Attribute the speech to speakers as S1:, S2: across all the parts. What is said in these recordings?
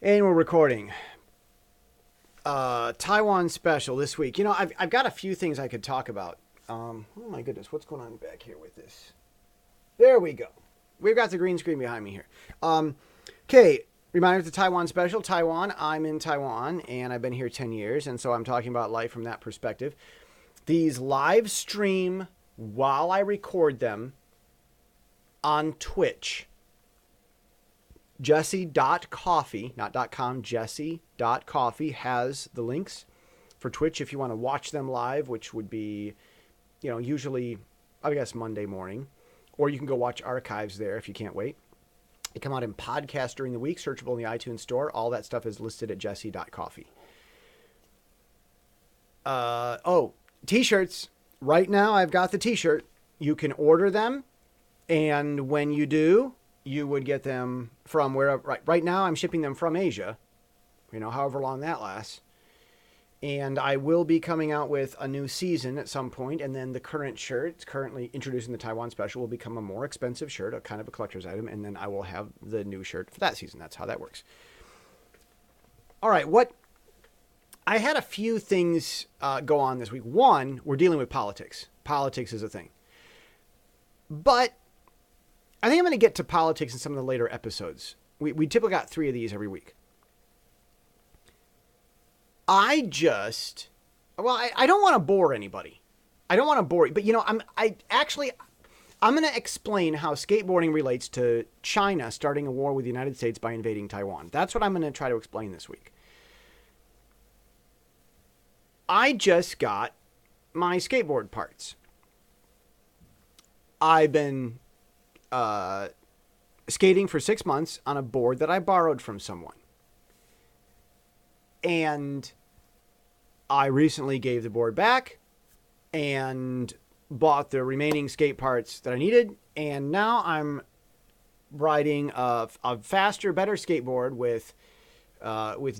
S1: And we're recording. Taiwan special this week. You know, I've got a few things I could talk about. Oh my goodness, what's going on back here with this? There we go. We've got the green screen behind me here. Okay, reminder to Taiwan special. Taiwan, I'm in Taiwan, and I've been here 10 years, and so I'm talking about life from that perspective. These live stream while I record them on Twitch. Jesse.coffee, not .com, Jesse.coffee has the links for Twitch if you want to watch them live, which would be, usually, I guess, Monday morning. Or you can go watch archives there if you can't wait. They come out in podcast during the week, searchable in the iTunes store. All that stuff is listed at Jesse.coffee. T-shirts. Right now, I've got the T-shirt. You can order them, and when you do, you would get them from wherever. Right now, I'm shipping them from Asia, however long that lasts. And I will be coming out with a new season at some point, and then the current shirt, it's currently introducing the Taiwan special, will become a more expensive shirt, a kind of a collector's item, and then I will have the new shirt for that season. That's how that works. All right, I had a few things go on this week. One, we're dealing with politics. Politics is a thing. But I think I'm going to get to politics in some of the later episodes. We typically got 3 of these every week. I don't want to bore anybody. I don't want to bore you, but I'm going to explain how skateboarding relates to China starting a war with the United States by invading Taiwan. That's what I'm going to try to explain this week. I just got my skateboard parts. I've been skating for 6 months on a board that I borrowed from someone. And I recently gave the board back and bought the remaining skate parts that I needed. And now I'm riding a faster, better skateboard with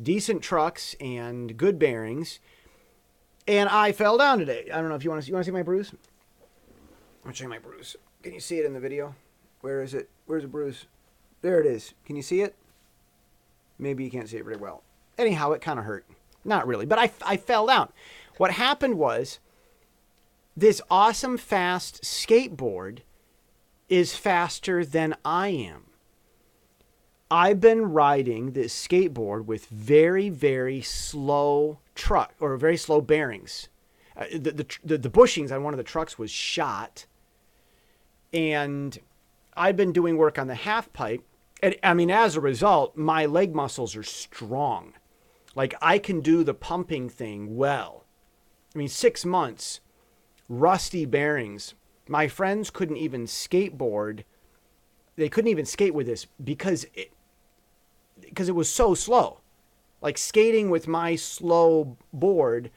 S1: decent trucks and good bearings. And I fell down today. I don't know if you want to see my bruise. I'll show you my bruise. Can you see it in the video? Where is it? Where's the bruise? There it is. Can you see it? Maybe you can't see it very well. Anyhow, it kind of hurt. Not really, but I fell down. What happened was this awesome fast skateboard is faster than I am. I've been riding this skateboard with very, very slow truck or very slow bearings. The bushings on one of the trucks was shot. And I've been doing work on the half pipe. And as a result, my leg muscles are strong. Like, I can do the pumping thing well. 6 months, rusty bearings. My friends couldn't even skateboard. They couldn't even skate with this because it was so slow. Like, skating with my slow board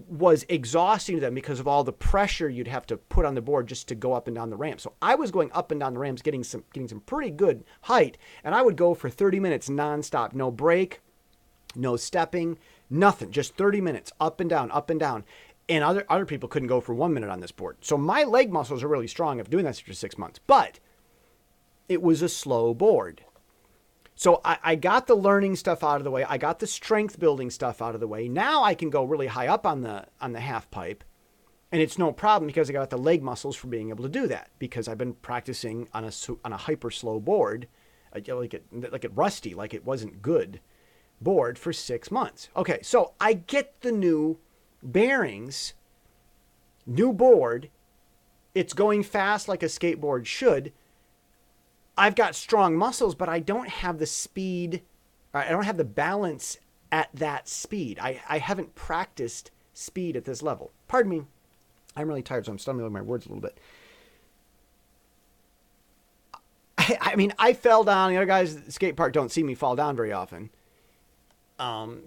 S1: was exhausting to them because of all the pressure you'd have to put on the board just to go up and down the ramp. So I was going up and down the ramps, getting some pretty good height, and I would go for 30 minutes nonstop, no break, no stepping, nothing, just 30 minutes up and down, up and down. And other people couldn't go for 1 minute on this board. So my leg muscles are really strong of doing that for 6 months, but it was a slow board. So I got the learning stuff out of the way. I got the strength building stuff out of the way. Now I can go really high up on the half pipe, and it's no problem because I got the leg muscles for being able to do that because I've been practicing on a hyper slow board, like it rusty, like it wasn't good board for 6 months. Okay, so I get the new bearings, new board. It's going fast like a skateboard should. I've got strong muscles, but I don't have the speed. I don't have the balance at that speed. I haven't practiced speed at this level. Pardon me. I'm really tired, so I'm stumbling over my words a little bit. I fell down. The other guys at the skate park don't see me fall down very often.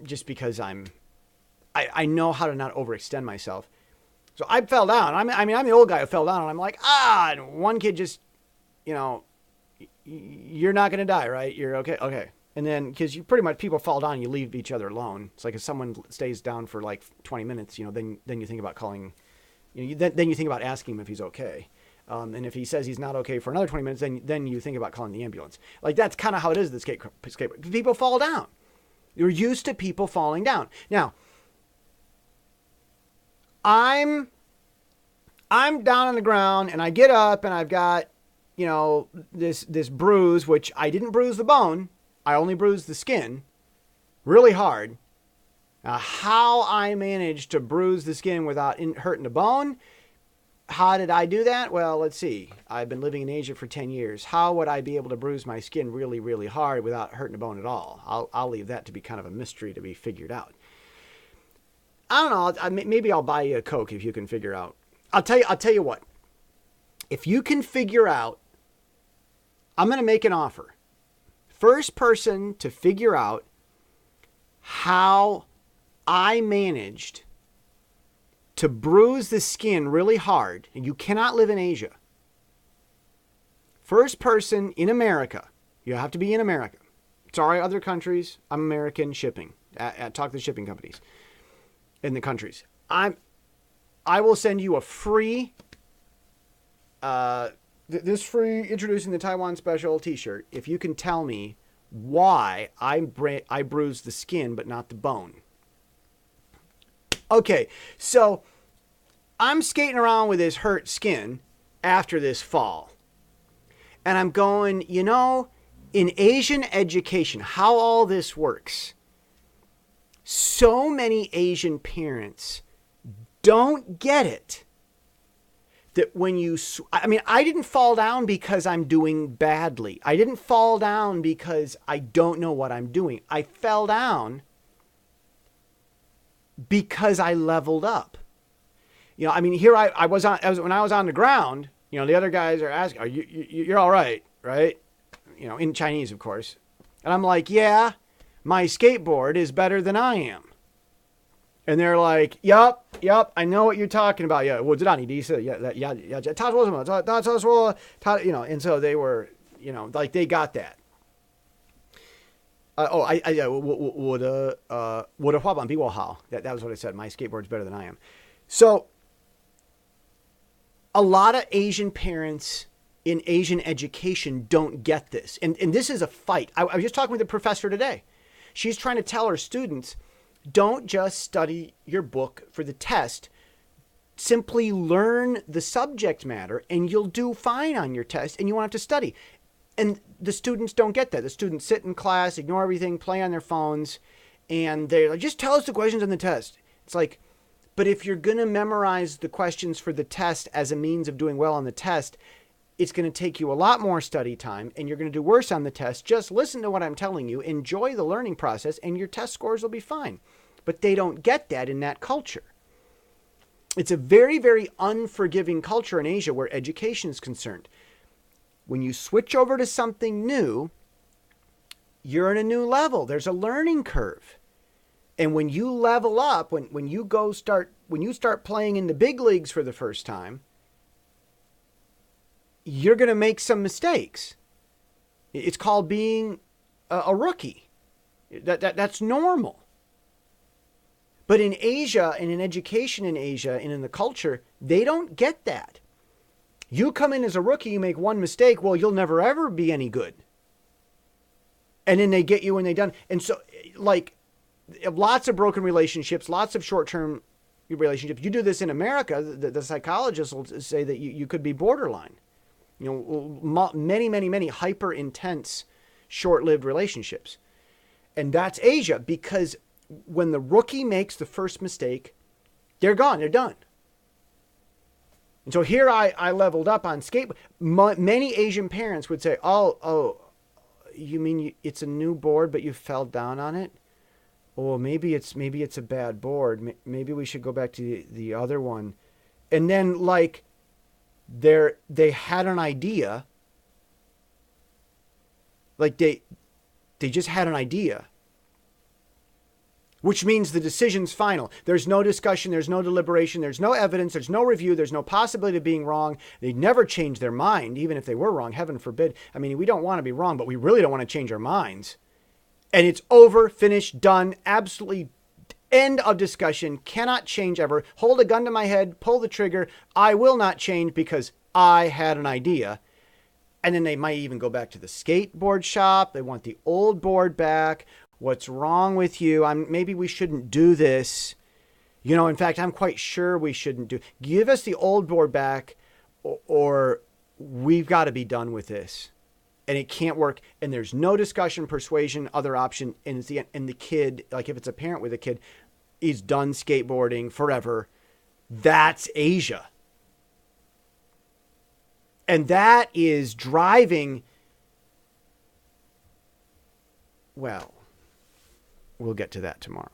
S1: Just because I know how to not overextend myself. So I fell down. I'm the old guy who fell down, and I'm like, and one kid just, you're not going to die, right? You're okay. Okay. And then, because you pretty much, people fall down, you leave each other alone. It's like if someone stays down for like 20 minutes, then you think about calling, then you think about asking him if he's okay. And if he says he's not okay for another 20 minutes, then you think about calling the ambulance. Like, that's kind of how it is, the skate. People fall down. You're used to people falling down. Now, I'm down on the ground and I get up and I've got, this bruise, which I didn't bruise the bone. I only bruised the skin really hard. How I managed to bruise the skin without hurting the bone. How did I do that? Well, let's see. I've been living in Asia for 10 years. How would I be able to bruise my skin really, really hard without hurting the bone at all? I'll leave that to be kind of a mystery to be figured out. I don't know. Maybe I'll buy you a Coke if you can figure out. I'll tell you what. If you can figure out, I'm going to make an offer. First person to figure out how I managed to bruise the skin really hard, and you cannot live in Asia. First person in America. You have to be in America. Sorry, other countries. I'm American shipping. Talk to the shipping companies in the countries. I will send you a free, this free introducing the Taiwan special t-shirt if you can tell me why I bruised the skin but not the bone. Okay, so I'm skating around with this hurt skin after this fall. And I'm going, in Asian education, how all this works. So many Asian parents don't get it. That when I didn't fall down because I'm doing badly. I didn't fall down because I don't know what I'm doing. I fell down because I leveled up. Here I was when I was on the ground, the other guys are asking, you're all right? In Chinese, of course. And I'm like, yeah, my skateboard is better than I am. And they're like, yup, I know what you're talking about. Yeah, and so they were, they got that. 我的滑板比我好. That was what I said. My skateboard's better than I am. So, a lot of Asian parents in Asian education don't get this. And this is a fight. I was just talking with a professor today. She's trying to tell her students, don't just study your book for the test. Simply learn the subject matter and you'll do fine on your test and you won't have to study. And the students don't get that. The students sit in class, ignore everything, play on their phones, and they're like, just tell us the questions on the test. It's like, but if you're going to memorize the questions for the test as a means of doing well on the test, it's going to take you a lot more study time, and you're going to do worse on the test. Just listen to what I'm telling you, enjoy the learning process, and your test scores will be fine. But they don't get that in that culture. It's a very, very unforgiving culture in Asia where education is concerned. When you switch over to something new, you're in a new level. There's a learning curve. And when you level up, when you start playing in the big leagues for the first time, you're going to make some mistakes. It's called being a rookie. That's normal. But in Asia and in education in Asia and in the culture, they don't get that. You come in as a rookie, you make one mistake, well, you'll never ever be any good. And then they get you when they're done. And so, lots of broken relationships, lots of short-term relationships. You do this in America, the psychologists will say that you could be borderline. Many, many, many hyper-intense, short-lived relationships. And that's Asia, because when the rookie makes the first mistake, they're gone, they're done. And so here I leveled up on skateboard. Many Asian parents would say, oh, you mean it's a new board, but you fell down on it? Oh, maybe it's a bad board. Maybe we should go back to the other one. And then they had an idea. They just had an idea. Which means the decision's final. There's no discussion, there's no deliberation, there's no evidence, there's no review, there's no possibility of being wrong. They never change their mind, even if they were wrong, heaven forbid. I mean, we don't want to be wrong, but we really don't want to change our minds. And it's over, finished, done, absolutely end of discussion, cannot change ever. Hold a gun to my head, pull the trigger. I will not change because I had an idea. And then they might even go back to the skateboard shop. They want the old board back. What's wrong with you? Maybe we shouldn't do this. In fact, I'm quite sure we shouldn't do. Give us the old board back, or we've got to be done with this. And it can't work. And there's no discussion, persuasion, other option. And it's the kid, like if it's a parent with a kid, is done skateboarding forever. That's Asia. And that is driving. Well, we'll get to that tomorrow.